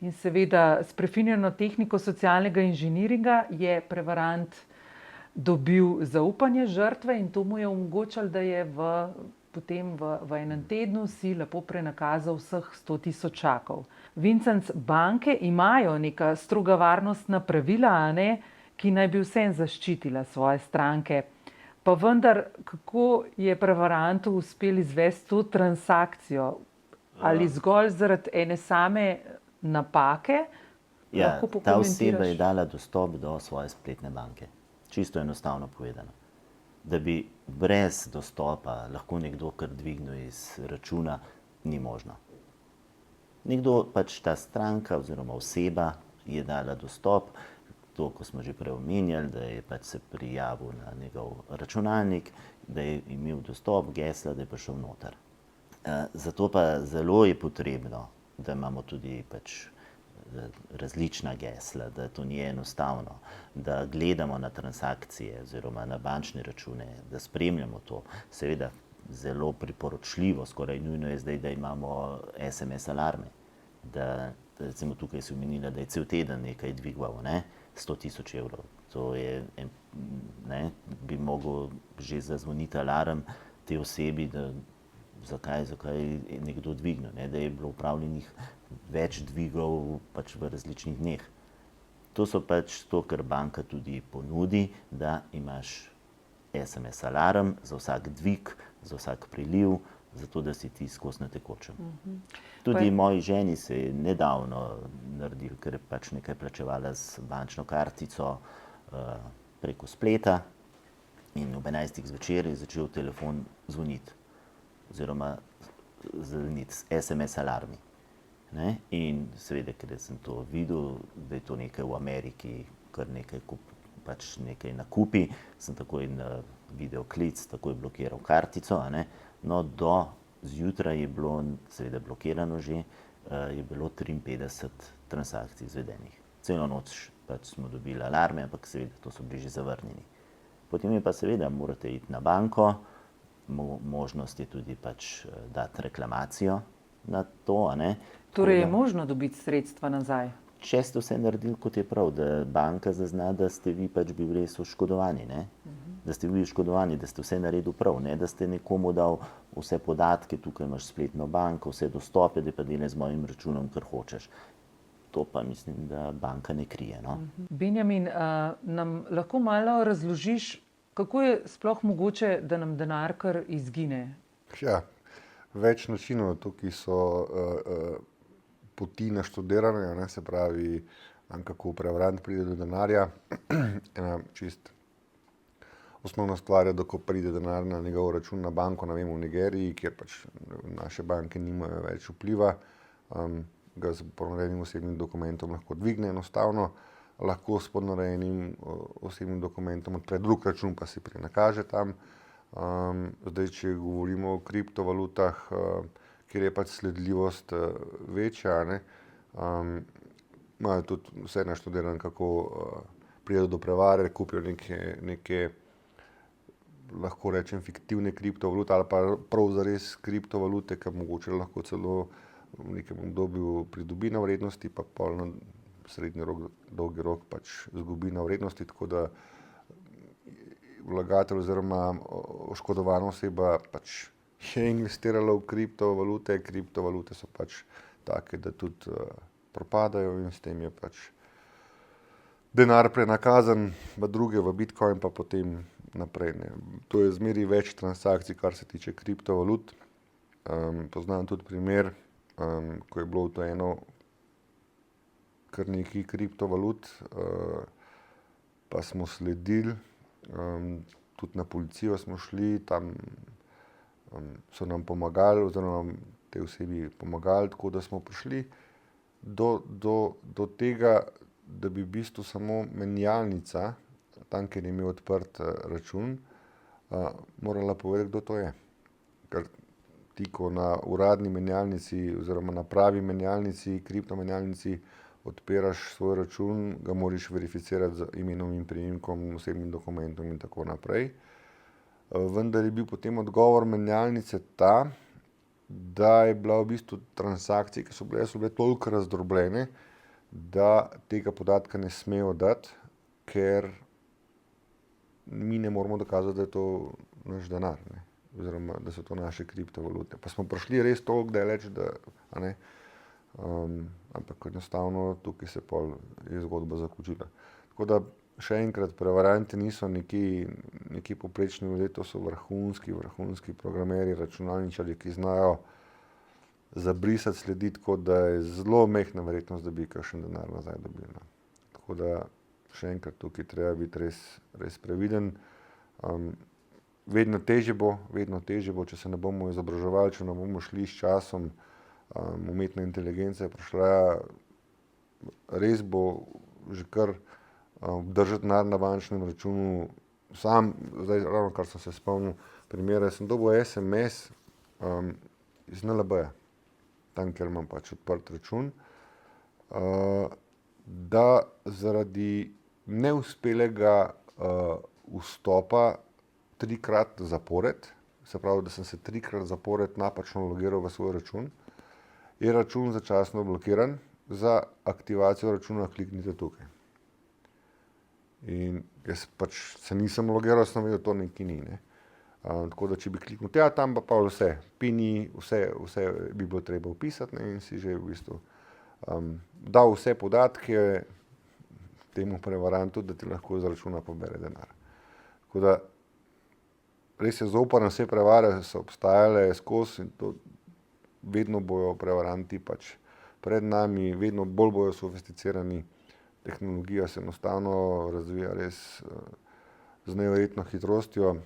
In seveda s prefinjeno tehniko socialnega inženiringa je prevarant dobil zaupanje žrtve in to mu je omogočalo, da je potem v enem tednu si lepo prenakazal vseh 100 000. Vincenc, banke imajo neka stroga varnostna pravila, a ne, ki naj bi vseeno zaščitila svoje stranke. Pa vendar, kako je prevarantu uspel izvesti to transakcijo? Ali zgolj zaradi ene same napake? Ja, ta oseba je dala dostop do svoje spletne banke. Čisto enostavno povedano. Da bi brez dostopa lahko nekdo kar dvignil iz računa, ni možno. Nekdo, pač ta stranka oziroma oseba je dala dostop, to, ko smo že prej omenjali, da je pač se prijavil na njegov računalnik, da je imel dostop, gesla, da je prišel noter. Zato pa zelo je potrebno, da imamo tudi pač različna gesla, da to ni enostavno, da gledamo na transakcije oziroma na bančne račune, da spremljamo to. Seveda zelo priporočljivo, skoraj nujno je zdaj, da imamo SMS alarme. Da recimo tukaj si omenila, da je cel teden nekaj dvigal, ne, 100 000 evrov. To je, ne, bi mogel že zazvoniti alarm te osebi, da zakaj je nekdo dvignil, ne, da je bilo upravljenih več dvigov pač v različnih dneh. To so pač to, kar banka tudi ponudi, da imaš SMS alarm za vsak dvig, za vsak priliv, zato da si ti skozi na tekočem. Tudi moji ženi se je nedavno naredil, ker je pač nekaj plačevala z bančno kartico preko spleta In ob 11. zvečer je začel telefon zvoniti, oziroma zvoniti s SMS alarmi. Ne? In seveda, ker sem to videl, da je to nekaj v Ameriki, kar nekaj pač nekaj nakupi, sem takoj na videoklic, takoj blokiral kartico, a ne. No, do zjutraj je bilo, seveda blokirano že, je bilo 53 transakcij izvedenih. Celo noč pač smo dobili alarme, ampak seveda to so bili že zavrnjeni. Potem je pa seveda, morate iti na banko, možnost je tudi pač dati reklamacijo na to, a ne. Torej je možno dobiti sredstva nazaj? Če ste vse naredili, kot je prav, da banka zazna, da ste vi pač bili res oškodovani, ne? Da ste bili oškodovani, da ste vse naredili prav, ne da ste nekomu dal vse podatke, tukaj imaš spletno banko, vse dostope, da pa delaj z mojim računom, kar hočeš. To pa mislim, da banka ne krije. No? Benjamin, nam lahko malo razložiš, kako je sploh mogoče, da nam denar kar izgine? Ja, več načinov, tukaj so poti naštudirane, ne, se pravi, kako prevarant pride do denarja. Ena čist osnovna stvar je, da ko pride denar na njegov račun na banko, ne vem, v Nigeriji, kjer pač naše banke nimajo več vpliva, ga s ponarejenim osebnim dokumentom lahko dvigne enostavno, lahko s ponarejenim osebnim dokumentom odpre drug račun, pa si prenakaže tam. Zdaj, če govorimo o kriptovalutah, kjer je pač sledljivost večja, ne, imajo tudi vse naštudirano, kako pridejo do prevare, kupijo neke lahko rečem fiktivne kriptovalute ali pa prav zares kriptovalute, ki mogoče lahko celo v nekem obdobju pridobi na vrednosti, pa pol na srednji rok, dolgi rok pač izgubi na vrednosti, tako da vlagatelj oziroma oškodovana oseba pač je investirala v kriptovalute, kriptovalute so pač take, da tudi propadajo in s tem je pač denar prenakazan v druge, v Bitcoin pa potem naprej. Ne. To je zmeri več transakcij, kar se tiče kriptovalut. Poznam tudi primer, ko je bilo to eno kar nekaj kriptovalut, pa smo sledili, tudi na policijo smo šli, tam so nam pomagali, oziroma tej osebi pomagali, tako da smo prišli do tega, da bi v bistvu samo menjalnica, tam, kjer je imel odprt račun, morala povedati, kdo to je. Ker ti, ko na uradni menjalnici oziroma na pravi menjalnici, kriptomenjalnici odpiraš svoj račun, ga moraš verificirati z imenom in priimkom, osebnim dokumentom in tako naprej. Vendar je bil potem odgovor menjalnice ta, da je bila v bistvu transakcije, ki so bile toliko razdrobljene, da tega podatka ne smejo dati, ker mi ne moramo dokazati, da je to naš denar, ne, oziroma da so to naše kriptovalute. Pa smo prišli res toliko daleč, da, a ne, ampak enostavno tukaj se pol je zgodba zaključila. Tako da še enkrat, prevaranti niso neki poprečni ljudje, to so vrhunski programerji, računalničarji, ki znajo zabrisati sledi tako, da je zelo majhna verjetnost, da bi kakšen denar nazaj dobili. Tako da še enkrat, tukaj treba biti res previden. Vedno težje bo, če se ne bomo izobraževali, če ne bomo šli s časom, umetna inteligenca je prišla, res bo že kar obdržati denar na bančnem računu. Sam, zdaj ravno kar sem se spomnil, primere, sem dobil SMS iz NLB-ja, tam, kjer imam pač odprt račun, da zaradi neuspelega vstopa 3-krat zapored, se pravi, da sem se 3-krat zapored napačno logiral v svoj račun, je račun začasno blokiran, za aktivacijo računa kliknite tukaj. In jaz pač se nisem logiral, sem vedel, to nekaj ni, ne. Tako da, če bi kliknil tja, tam pa vse, pini, vse bi bilo treba vpisati, ne, in si že v bistvu dal vse podatke temu prevarantu, da ti lahko iz računa pobere denar. Tako da, res je zoprno, vse prevare so obstajale skozi in to vedno bojo prevaranti pač pred nami, vedno bolj bojo sofisticirani, tehnologija se enostavno razvija res z neverjetno hitrostjo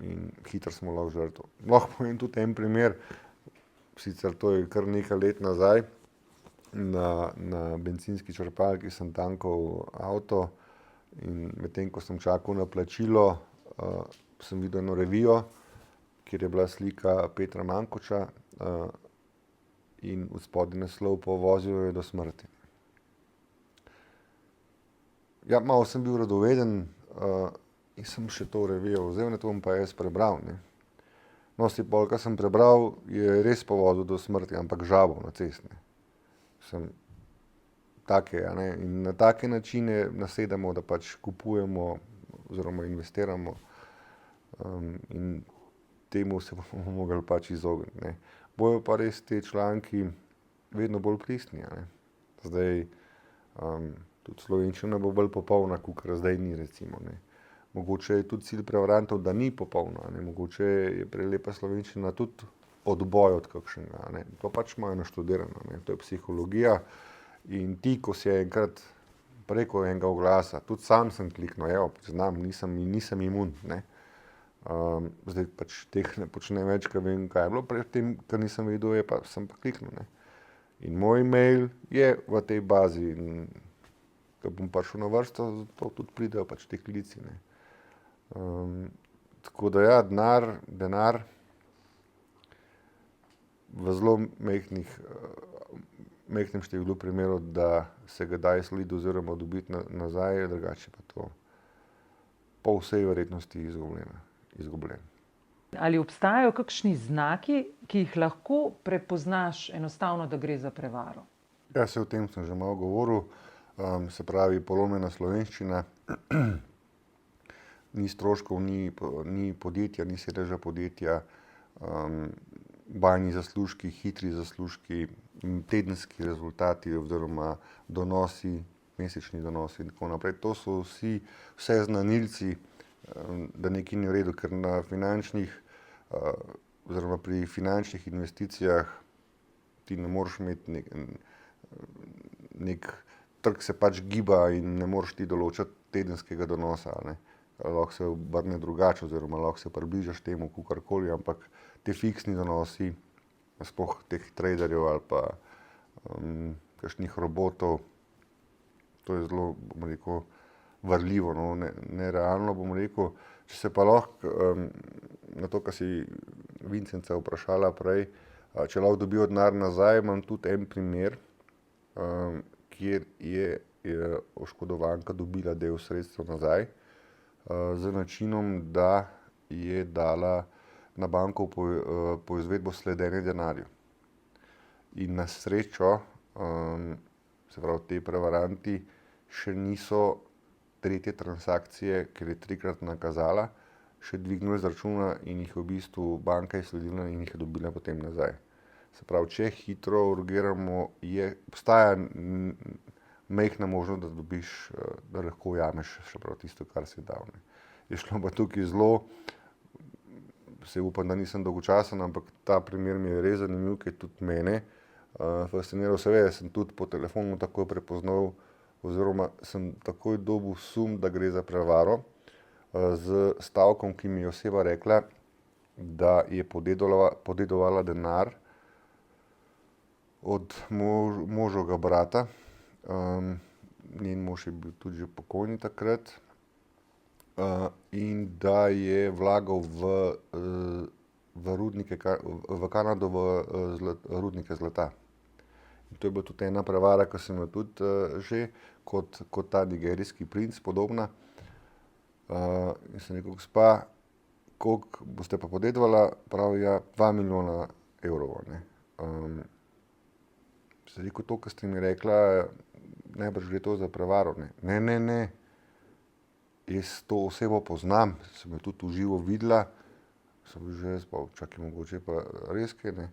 in hitro smo lahko žrtev. Lahko povem tudi en primer, sicer to je kar nekaj let nazaj, na bencinski črpalki sem tankal avto in medtem, ko sem čakal na plačilo, sem videl eno revijo, kjer je bila slika Petra Mankoča in v spodnji naslov Povozil jo je do smrti. Ja, malo sem bil radoveden in sem še to revijo vzel, to bom pa jaz prebral. Ne. No, pol, kar sem prebral, je res povozil do smrti, ampak žabo na cesti. Take, a ne, in na take načine nasedamo, da pač kupujemo oziroma investiramo in temu se bomo mogli pač izogniti. Ne. Bojo pa res te članki vedno bolj pristni. A ne. Zdaj, tudi slovenščina bo bolj popolna, kakor zdaj ni, recimo. Ne. Mogoče je tudi cilj prevarantov, da ni popolna. Ne. Mogoče je prelepa slovenščina tudi odboj od kakšnega. Ne. To pač imajo naštudirano. Ne. To je psihologija. In ti, ko si enkrat preko enega oglasa, tudi sam sem kliknil, evo, priznam, nisem imun. Ne. Zdaj pač teh ne počnem več, ker vem, kaj je bilo pred tem, kar nisem vedel, sem pa kliknil. Ne. In moj mail je v tej bazi in ko bom prišel na vrsto, to tudi pridejo pač te klici. Ne. Tako da ja, denar v zelo majhnem številu primerov, da se ga da izslediti oziroma dobiti nazaj, drugače pa to po vsej verjetnosti izgubljen. Ali obstajajo kakšni znaki, ki jih lahko prepoznaš enostavno, da gre za prevaro? Ja, o tem sem že malo govoril. Se pravi, polomljena slovenščina, ni stroškov, ni podjetja, ni sedeža podjetja, bajni zaslužki, hitri zaslužki, tedenski rezultati oziroma donosi, mesečni donosi in tako naprej. To so vse znanilci, da nekaj ni v redu, ker na finančnih oziroma pri finančnih investicijah ti ne moreš imeti nek trg se pač giba in ne moreš ti določati tedenskega donosa. Ne. Lahko se obrne drugače oziroma lahko se približaš temu kakorkoli, ampak te fiksni donosi, sploh teh traderjev ali pa kakšnih robotov, to je zelo, bom rekel, varljivo, no, nerealno, bom rekel. Če se pa lahko na to, kar si Vincenca vprašala prej, če lahko dobijo denar nazaj, imam tudi en primer, kjer je oškodovanka dobila del sredstev nazaj z načinom, da je dala na banko poizvedbo sledenja denarju. In na srečo, se pravi, ti prevaranti še niso tretje transakcije, ker je 3-krat nakazala, še dvignili z računa in jih v bistvu banka je sledila in jih je dobila potem nazaj. Se pravi, če hitro urgiramo, obstaja majhna možnost, da dobiš, da lahko ujameš še prav tisto, kar si dal. Ne. Je šlo pa tukaj zelo, se upam, da nisem dolgočasen, ampak ta primer mi je res zanimiv, ker tudi mene fasciniral. Seveda sem tudi po telefonu takoj prepoznal oziroma sem takoj dobil sum, da gre za prevaro z stavkom, ki mi je oseba rekla, da je podedovala denar od možovega brata. Njen mož je bil tudi že pokojni takrat in da je vlagal v rudnike, v Kanado, v rudnike zlata. In to je bila tudi ena prevara, ki sem jo tudi že kot ta nigerijski princ podobna. In sem rekel, gospa, koliko boste pa podedovala? Pravi, ja, 2 milijona evrov. Ne. Sem rekel, to, kar ste mi rekla, najbrž gre to za prevaro. Ne. Ne. Jaz to osebo poznam, sem jo tudi v živo videla, sem bil že čakaj, mogoče pa res kaj, ne.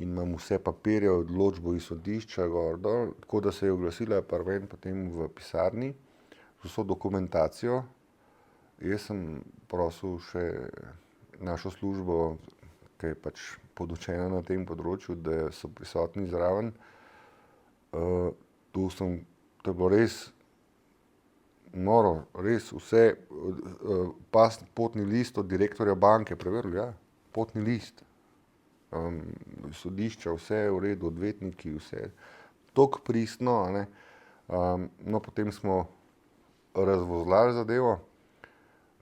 In imam vse papirje, odločbo iz sodišča, gor, dol, tako da se je oglasila pri meni potem v pisarni z vso dokumentacijo. Jaz sem prosil še našo službo, ki je pač podučena na tem področju, da so prisotni zraven. To je bilo res noro, res vse, potni list od direktorja banke, preverili, ja, potni list. Sodišča, vse je v redu, odvetniki, vse toliko pristno, a ne. No, potem smo razvozlali zadevo,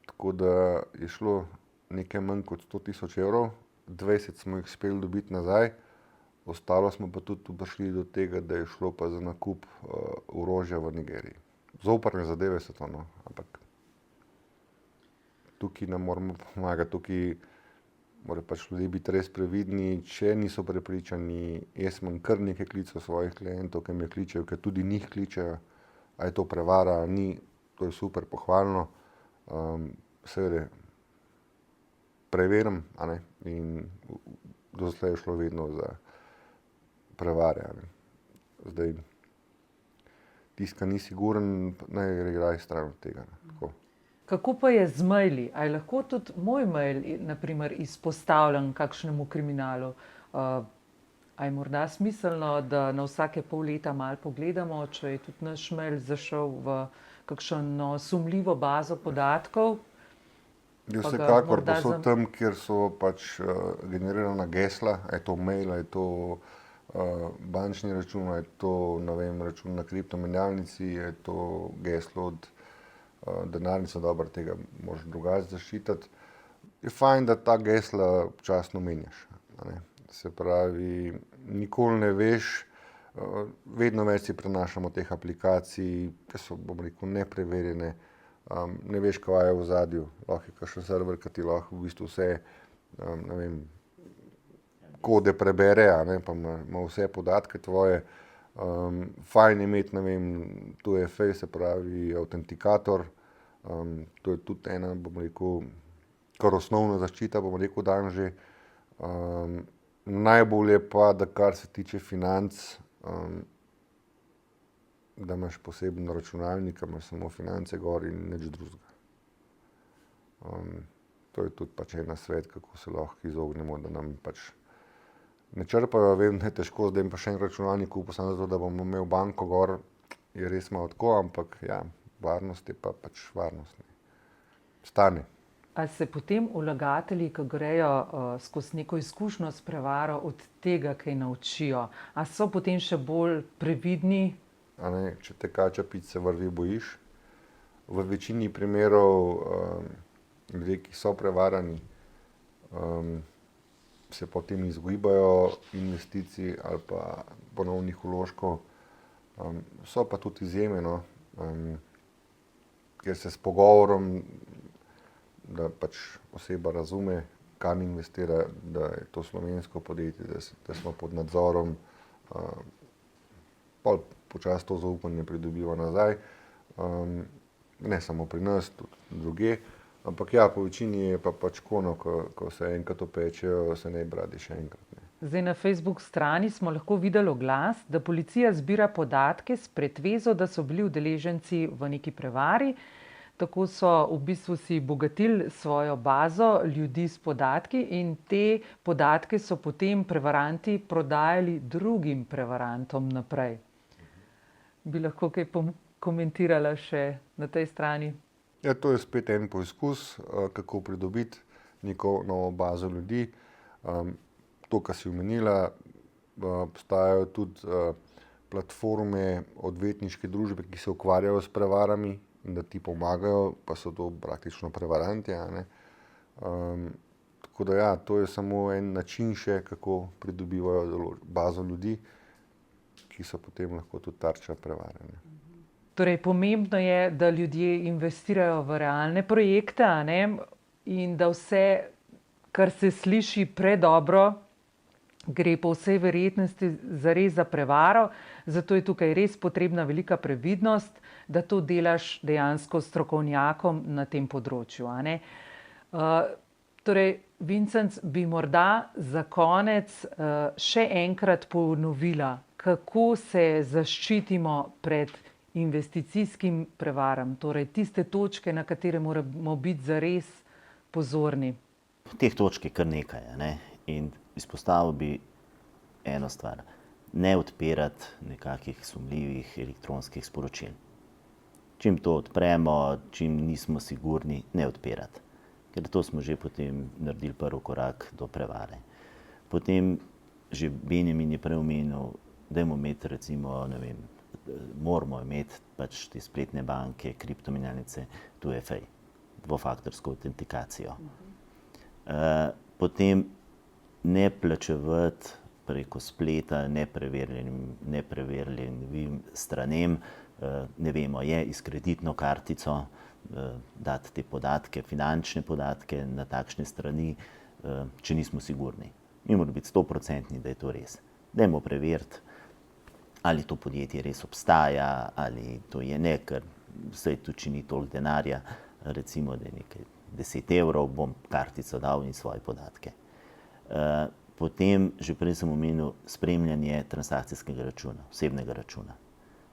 tako da je šlo nekaj manj kot 100 000 evrov, 20 smo jih uspeli dobiti nazaj, ostalo smo pa tudi prišli do tega, da je šlo pa za nakup orožja v Nigeriji. Zoprne zadeve so to, no, ampak tukaj nam moramo pomagati, tukaj morajo pač ljudje biti res previdni, če niso prepričani. Jaz imam kar nekaj klicev svojih klientov, ki me kličejo, ki tudi njih kličejo, a je to prevara, a ni, to je super, pohvalno. Seveda preverim, a ne, in doslej je šlo vedno za prevare, a ne. Zdaj, tisti, ki ni siguren, naj gre stran od tega, ne, tako. Kako pa je z maili? A je lahko tudi moj mail, na primer, izpostavljen kakšnemu kriminalu? A je morda smiselno, da na vsake pol leta malo pogledamo, če je tudi naš mail zašel v kakšno sumljivo bazo podatkov? Vsekakor posod tam, kjer so pač generirana gesla, je to mail, je to bančni račun, je to, ne vem, račun na kriptomenjalnici, je to geslo od denarnice, dobro, tega moraš drugače zaščititi. Je fajn, da ta gesla občasno menjaš, a ne. Se pravi, nikoli ne veš, vedno več si prenašamo teh aplikacij, ki so, bom rekel, nepreverjene, ne veš, kaj je v ozadju, lahko je kakšen server, ki ti lahko v bistvu vse, ne vem, kode prebere, a ne, pa ima vse podatke tvoje. Fajn je imeti, ne vem, tu je face, se pravi autentikator, to je tudi ena, bom rekel, kar osnovna zaščita, bom rekel, dan že. Najbolje pa, da kar se tiče financ, da imaš poseben računalnik, imaš samo finance gor in nič drugega. To je tudi pač en nasvet, kako se lahko izognemo, da nam pač ne črpajo, vem, da je težko, zdaj pa še en računalnik kupil, samo zato, da bom imel banko gor, je res malo tako, ampak ja, varnost je pa pač varnost. Stane. A se potem vlagatelji, ki grejo skozi neko izkušnjo s prevaro, od tega kaj naučijo? A so potem še bolj previdni? A ne, če te kača pice vrvi, bojiš. V večini primerov ljudje, ki so prevarani, se potem izogibajo investicij ali pa ponovnih vložkov. So pa tudi izjeme, no, ker se s pogovorom, da pač oseba razume, kam investira, da je to slovensko podjetje, da smo pod nadzorom, pol počasi to zaupanje pridobiva nazaj. Ne samo pri nas, tudi drugje. Ampak ja, po večini je pa pač kono, ko se enkrat opečejo, se ne bradi še enkrat. Ne. Zdaj na Facebook strani smo lahko videli oglas, da policija zbira podatke s pretvezo, da so bili udeleženci v neki prevari. Tako so v bistvu si bogatili svojo bazo ljudi s podatki in te podatke so potem prevaranti prodajali drugim prevarantom naprej. Bi lahko kaj komentirala še na tej strani? Ja, to je spet en poizkus, kako pridobiti neko novo bazo ljudi. To, kar si omenila, obstajajo tudi platforme, odvetniške družbe, ki se ukvarjajo s prevarami in da ti pomagajo, pa so to praktično prevaranti, a ne. Tako da ja, to je samo en način še, kako pridobivajo bazo ljudi, ki so potem lahko tudi tarča prevare, ne. Torej, pomembno je, da ljudje investirajo v realne projekte, a ne? In da vse, kar se sliši predobro, gre po vsej verjetnosti zares za prevaro, zato je tukaj res potrebna velika previdnost, da to delaš dejansko strokovnjakom na tem področju, a ne? Torej, Vincenc, bi morda za konec še enkrat ponovila, kako se zaščitimo pred investicijskim prevaram, torej tiste točke, na katere moramo biti zares pozorni. Teh točk je kar nekaj, ne? In izpostavil bi eno stvar. Ne odpirati nekakih sumljivih elektronskih sporočil. Čim to odpremo, čim nismo sigurni, ne odpirati. Ker to smo že potem naredili prvi korak do prevare. Potem že Benjamin je prej omenil, dajmo imeti recimo, ne vem, moramo imeti pač te spletne banke, kriptomenjalnice, 2FA, dvofaktorsko avtentikacijo. Potem ne plačevati preko spleta nepreverjenim stranem, ne vemo, je iz kreditno kartico, dati te podatke, finančne podatke na takšne strani, če nismo sigurni. Mi moramo biti 100%, da je to res. Dajmo preveriti, ali to podjetje res obstaja, ali to je ne, ker vsaj tudi, če ni toliko denarja, recimo, da je nekaj 10 evrov, bom kartico dal in svoje podatke. Potem, že prej sem omenil, spremljanje transakcijskega računa, osebnega računa.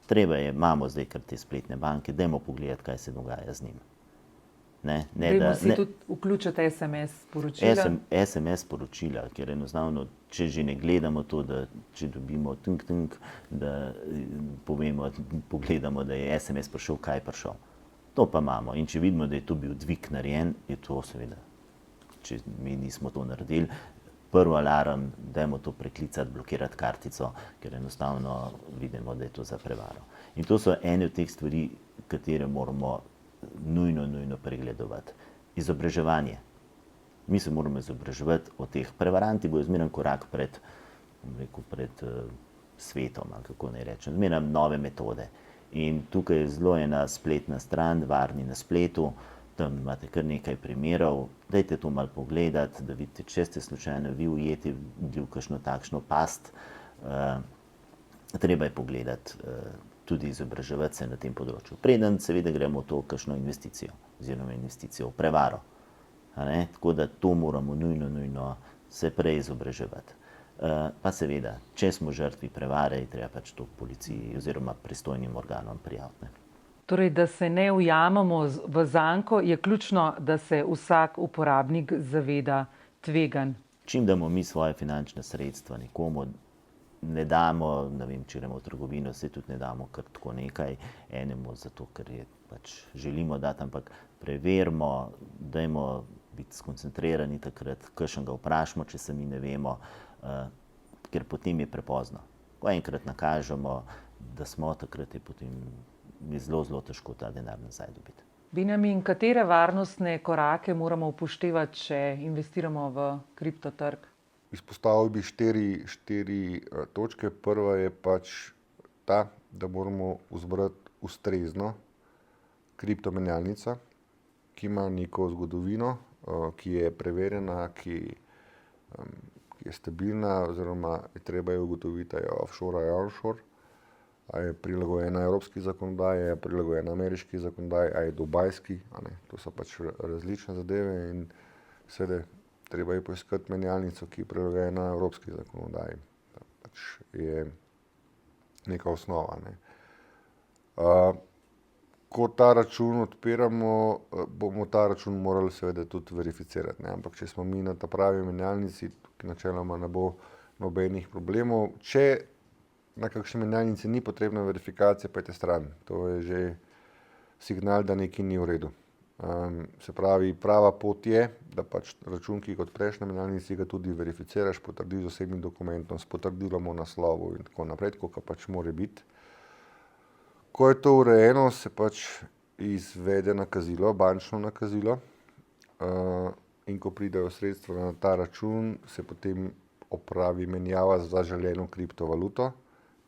Treba je, imamo zdaj kar te spletne banke, dajmo pogledati, kaj se dogaja z njim. Dajmo si tudi vključiti SMS sporočila. SMS sporočila, ker enostavno, če že ne gledamo to, da če dobimo tink, da povemo, pogledamo, da je SMS prišel, kaj je prišel. To pa imamo. In če vidimo, da je to bil dvig narejen, je to seveda, če mi nismo to naredili, prvi alarm, dajmo to preklicati, blokirati kartico, ker enostavno vidimo, da je to za prevaro. In to so ene od teh stvari, katere moramo nujno pregledovati. Izobraževanje. Mi se moramo izobraževati o teh. Prevaranti bojo zmeraj korak pred svetom, ali kako naj rečem, zmeraj nove metode. In tukaj je zelo ena spletna stran, Varni na spletu, tam imate kar nekaj primerov, dajte to malo pogledati, da vidite, če ste slučajno vi ujeti v kakšno takšno past, treba je pogledati, tudi izobraževati se na tem področju. Preden seveda gremo v to kakšno investicijo, oziroma investicijo v prevaro. Tako da to moramo nujno se prej izobraževati. Pa seveda, če smo žrtvi prevare, je treba pač to policiji oziroma pristojnim organom prijaviti. Torej, da se ne ujamemo v zanko, je ključno, da se vsak uporabnik zaveda tveganj. Čim damo mi svoje finančne sredstva nekomu, ne damo, ne vem, če gremo v trgovino, se tudi ne damo kar tako nekaj enemu, zato ker je pač želimo dati, ampak preverimo, dajmo biti skoncentrirani takrat, kakšnega vprašamo, če sami ne vemo, ker potem je prepozno. Ko enkrat nakažemo, da smo, takrat je potem zelo težko ta denar nazaj dobiti. Benjamin, katere varnostne korake moramo upoštevati, če investiramo v kriptotrg? Izpostavil bi štiri točke. Prva je pač ta, da moramo izbrati ustrezno kriptomenjalnico, ki ima neko zgodovino, ki je preverjena, ki je stabilna, oziroma je treba jo ugotoviti, ali je offshore ali onshore, ali je prilagojena evropski zakonodaji, ali je prilagojena ameriški zakonodaji, ali je dubajski, to so pač različne zadeve in seveda treba je poiskati menjalnico, ki je prilagojena evropski zakonodaji. Pač je neka osnova. Ko ta račun odpiramo, bomo ta račun morali seveda tudi verificirati. Ampak če smo mi na ta pravi menjalnici, načeloma ne bo nobenih problemov. Če na kakšni menjalnici ni potrebna verifikacija, pa je stran. To je že signal, da nekaj ni v redu. Se pravi, prava pot je, da pač račun, ki ga odpreš na menjalnici, ga tudi verificiraš, potrdiš z osebnim dokumentom, s potrdilom o naslovu in tako naprej, kot pač mora biti. Ko je to urejeno, se pač izvede nakazilo, bančno nakazilo, in ko pridejo sredstva na ta račun, se potem opravi menjava za želeno kriptovaluto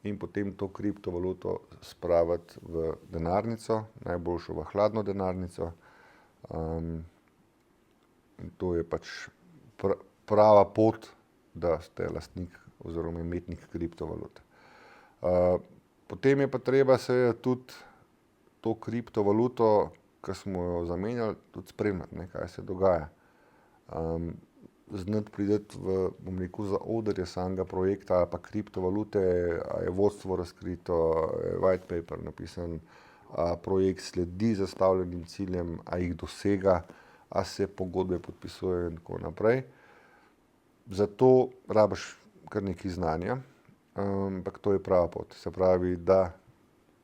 in potem to kriptovaluto spraviti v denarnico, najboljšo v hladno denarnico. In to je pač prava pot, da ste lastnik oziroma imetnik kriptovalute. Potem je pa treba seveda tudi to kriptovaluto, ki smo jo zamenjali, tudi spremljati, kaj se dogaja. Znati priti v zaodrje samega projekta ali pa kriptovalute, a je vodstvo razkrito, je white paper napisan, a projekt sledi zastavljenim ciljem, a jih dosega, a se pogodbe podpisujejo in tako naprej. Zato rabiš kar nekaj znanja, ampak to je prava pot. Se pravi, da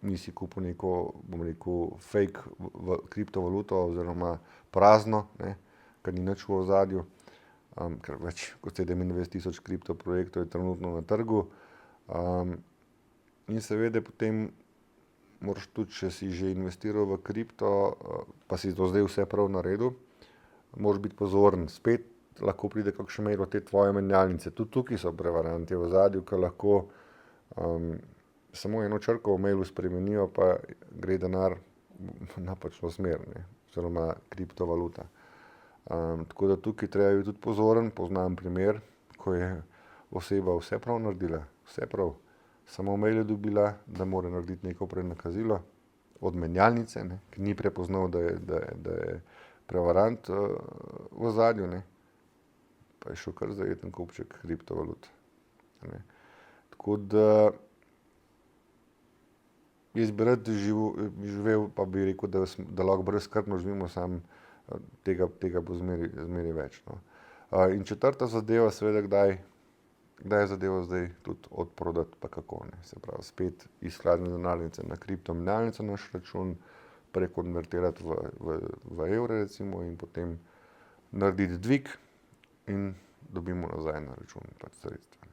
nisi kupil neko, bom rekel, fake kriptovaluto oziroma prazno, ne, kar ni nič v ozadju, ker več kot 27 000 kriptoprojektov je trenutno na trgu. In seveda potem moraš tudi, če si že investiral v kripto, pa si to zdaj vse prav naredil, moraš biti pozoren. Spet lahko pride kakšen mail od te tvoje menjalnice. Tudi tukaj so prevaranti v ozadju, ki lahko samo eno črko v mailu spremenijo, pa gre denar v napačno smer, ne, oziroma kriptovaluta. Tako da tukaj treba biti tudi pozoren. Poznam primer, ko je oseba vse prav naredila, vse prav. Samo mail je dobila, da mora narediti neko prenakazilo od menjalnice, ne, ki ni prepoznal, da je prevarant v ozadju, ne, pa je šel kar zajeten kupček kriptovalut. Ne. Tako da jaz bi rad živel, pa bi rekel, da lahko brezskrbno živimo, sam tega bo zmeraj več. No. In četrta zadeva, seveda, kdaj je zadevo zdaj tudi odprodati, pa kako, ne. Se pravi, spet iz hladne denarnice na kriptomenjalnico naš račun, prekonvertirati v evre recimo in potem narediti dvig in dobimo nazaj na račun pač sredstva.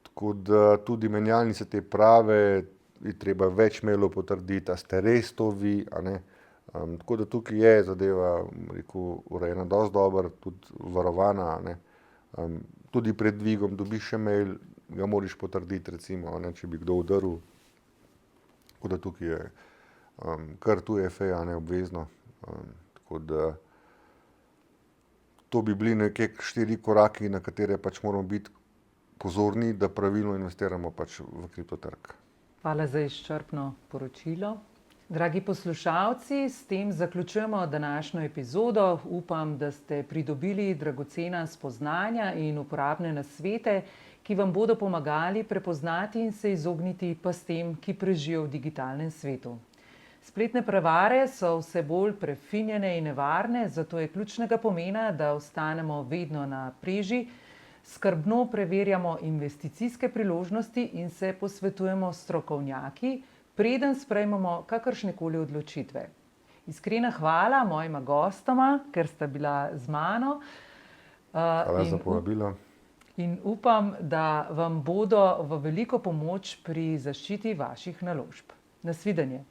Tako da tudi menjalnice te prave je treba več mailov potrditi, a ste res to vi, a ne. Tako da tukaj je zadeva, rekel, urejena dosti dobro, tudi varovana, a ne. Tudi pred dvigom dobiš še mail, ga moraš potrditi recimo, a ne, če bi kdo udaril. Tako da tukaj je kar 2FA, a ne, obvezno. Tako da to bi bili nekje 4 koraki, na katere pač moramo biti pozorni, da pravilno investiramo pač v kriptotrg. Hvala za izčrpno poročilo. Dragi poslušalci, s tem zaključujemo današnjo epizodo. Upam, da ste pridobili dragocena spoznanja in uporabne nasvete, ki vam bodo pomagali prepoznati in se izogniti pastem, ki prežijo v digitalnem svetu. Spletne prevare so vse bolj prefinjene in nevarne, zato je ključnega pomena, da ostanemo vedno na preži, skrbno preverjamo investicijske priložnosti in se posvetujemo s strokovnjaki, preden sprejmemo kakršnekoli odločitve. Iskrena hvala mojima gostoma, ker sta bila z mano. Hvala za povabilo. In upam, da vam bodo v veliko pomoč pri zaščiti vaših naložb. Nasvidenje.